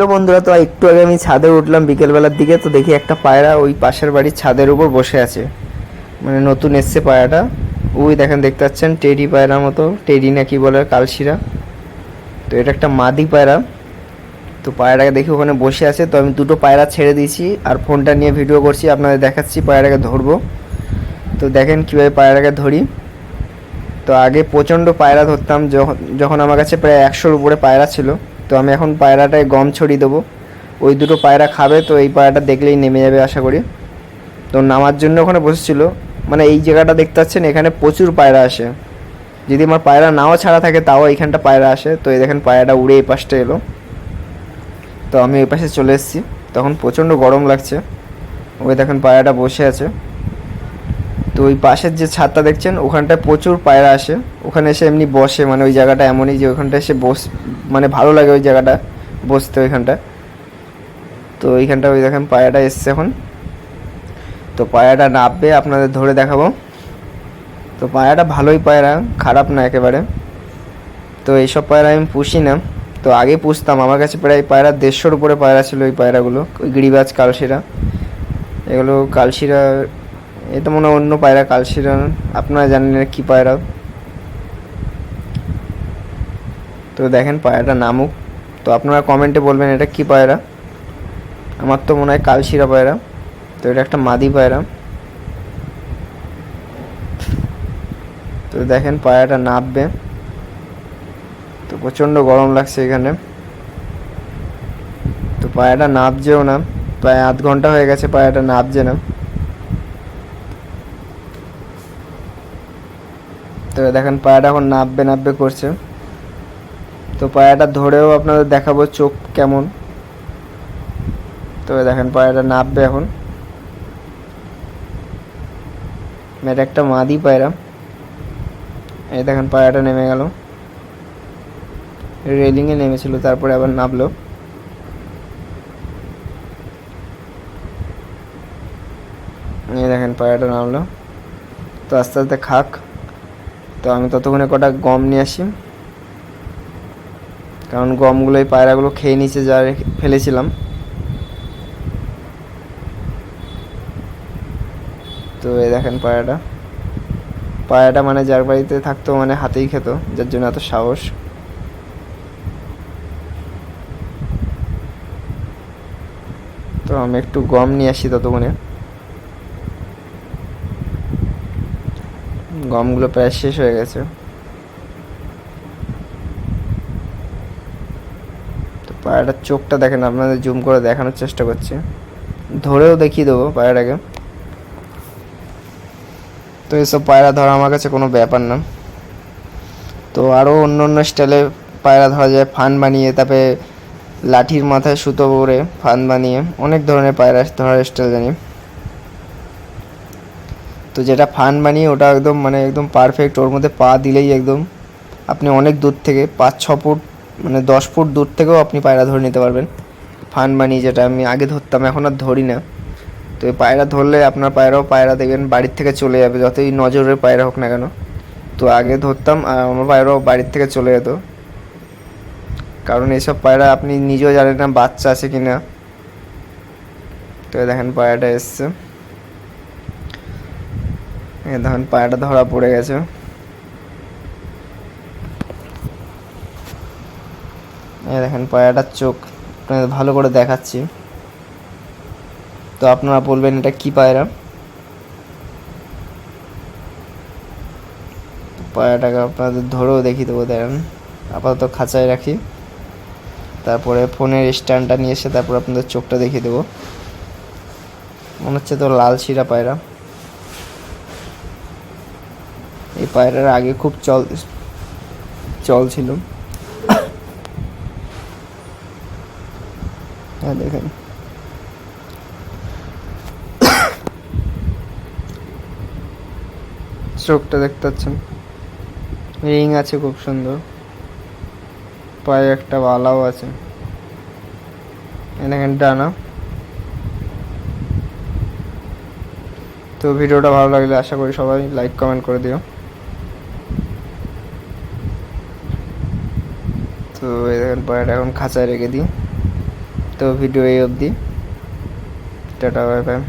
তো বন্ধুরা, তো একটু আগে আমি ছাদে উঠলাম বিকেলবেলার দিকে, তো দেখি একটা পায়রা ওই পাশের বাড়ির ছাদের উপর বসে আছে। মানে নতুন এসছে পায়রাটা। ওই দেখেন, দেখতে পাচ্ছেন টেডি পায়রার মতো, টেডি না কি বলে, কালশিরা। তো এটা একটা মাদি পায়রা। তো পায়রাটাকে দেখি ওখানে বসে আছে, তো আমি দুটো পায়রা ছেড়ে দিয়েছি আর ফোনটা নিয়ে ভিডিও করছি, আপনাদের দেখাচ্ছি পায়রাটাকে ধরবো। তো দেখেন কীভাবে পায়রাটাকে ধরি। তো আগে প্রচণ্ড পায়রা ধরতাম, যখন যখন আমার কাছে প্রায় 100-র উপরে পায়রা ছিল। তো আমি এখন পায়রাটায় গম ছড়িয়ে দেবো, ওই দুটো পায়রা খাবে, তো এই পায়রাটা দেখলেই নেমে যাবে আশা করি। তো নামার জন্য ওখানে বসেছিল। মানে এই জায়গাটা দেখতে পাচ্ছেন, এখানে প্রচুর পায়রা আসে। যদি আমার পায়রা নাও ছাড়া থাকে তাও এইখানটা পায়রা আসে। তো এই দেখেন পায়রাটা উড়ে এই পাশটা এলো। তো আমি ওই পাশে চলে এসেছি। তখন প্রচণ্ড গরম লাগছে। ওই দেখেন পায়রাটা বসে আছে। তো ওই পাশের যে ছাদটা দেখছেন, ওখানটায় প্রচুর পায়রা আসে। ওখানে এসে এমনি বসে, মানে ওই জায়গাটা এমনই যে ওইখানটা এসে মানে ভালো লাগে ওই জায়গাটা বসতে ওইখানটা। তো ওইখানটা ওই দেখেন পায়রাটা এসছে এখন। তো পায়রাটা নামবে, আপনাদের ধরে দেখাবো। তো পায়রাটা ভালোই পায়রা, খারাপ না একেবারে। তো এইসব পায়রা আমি পুষি না। তো আগে পুষতাম, আমার কাছে প্রায় পায়রা 150-র উপরে পায়রা ছিল। ওই পায়রাগুলো ওই গিরিবাজ, কালশিরা, এগুলো কালশিরা। এটা মনে হয় অন্য পায়রা, কালশিরা আপনারা জানেন না কী পায়রা। তো দেখেন পায়রাটা নামুক, তো আপনারা কমেন্টে বলবেন এটা কী পায়রা। আমার তো মনে হয় কালশিরা পায়রা। তো এটা একটা মাদি পায়রা। তো দেখেন পায়রাটা নামবে। তো প্রচণ্ড গরম লাগছে এখানে। তো পায়রাটা নামছেও না, প্রায় আধ ঘন্টা হয়ে গেছে পায়রাটা নামছে না। তো দেখেন পায়রাটা এখন নামবে নামবে করছে। তো পায়রাটা ধরেও আপনাদের দেখাবো চোখ কেমন। তো দেখেন পায়রাটা নামবে এখন। এটা একটা মাদি পায়রা। এই দেখেন পায়রাটা নেমে গেল, রেলিংয়ে নেমেছিল, তারপরে আবার নামলো। এই দেখেন পায়রাটা নামলো। তো আস্তে আস্তে খাক। তো আমি ততক্ষণে কটা গম নিয়ে আসি, কারণ গমগুলো এই পায়রাগুলো খেয়ে নিচে যা ফেলেছিলাম। তো এই দেখেন পায়রাটা, পায়রাটা মানে যার বাড়িতে থাকতো মানে হাতেই খেত, যার জন্য এত সাহস। তো আমি একটু গম নিয়ে আসি ততক্ষণে। গমগুলো প্রায় শেষ হয়ে গেছে। তো পায়রাটার চোখটা দেখেন, আপনাদের জুম করে দেখানোর চেষ্টা করছি, ধরেও দেখিয়ে দেবো পায়রাটাকে। তো এসব পায়রা ধরা আমার কাছে কোনো ব্যাপার না। তো আরও অন্য অন্য স্টাইলে পায়রা ধরা যায়, ফান বানিয়ে, তারপরে লাঠির মাথায় সুতো করে ফান বানিয়ে, অনেক ধরনের পায়রা ধরার স্টাইল জানি। তো যেটা ফান বানিয়ে ওটা একদম মানে একদম পারফেক্ট, ওর মধ্যে পা দিলেই একদম আপনি অনেক দূর থেকে 5-6 ফুট মানে 10 ফুট দূর থেকেও আপনি পায়রা ধরে নিতে পারবেন। ফান বানিয়ে যেটা আমি আগে ধরতাম, এখন আর ধরি না। তো এই পায়রা ধরলে আপনার পায়রা দেখবেন বাড়ির থেকে চলে যাবে, যতই নজরের পায়রা হোক না কেন। তো আগে ধরতাম আর আমার পায়রাও বাড়ির থেকে চলে যেত, কারণ এইসব পায়রা আপনি নিজেও জানেন না বাচ্চা আছে কি না। তো দেখেন পায়রাটা এসছে, দেখেন পায়রাটা ধরা পড়ে গেছে। দেখেন পায়রাটার চোখ আপনাদের ভালো করে দেখাচ্ছি। তো আপনারা বলবেন এটা কি পায়রা। পায়রাটাকে আপনাদের ধরেও দেখিয়ে দেবো, দেখেন আপাতত খাঁচায় রাখি, তারপরে ফোনের স্ট্যান্ডটা নিয়ে এসে তারপর আপনাদের চোখটা দেখিয়ে দেবো। মনে হচ্ছে তো লাল শিরা পায়রা। এই পায়রার আগে খুব চল ছিল। হ্যাঁ দেখেন, চোখটা দেখতে পাচ্ছেন, রিং আছে খুব সুন্দর, পায়ে একটা বালাও আছে, দেখেন ডানা। তো ভিডিওটা ভালো লাগলে আশা করি সবাই লাইক কমেন্ট করে দিও। তো এই দেখেন পায়রাটা এখন খাঁচায় রেখে দিই। তো ভিডিও এই অবধি, টাটা বাই বাই।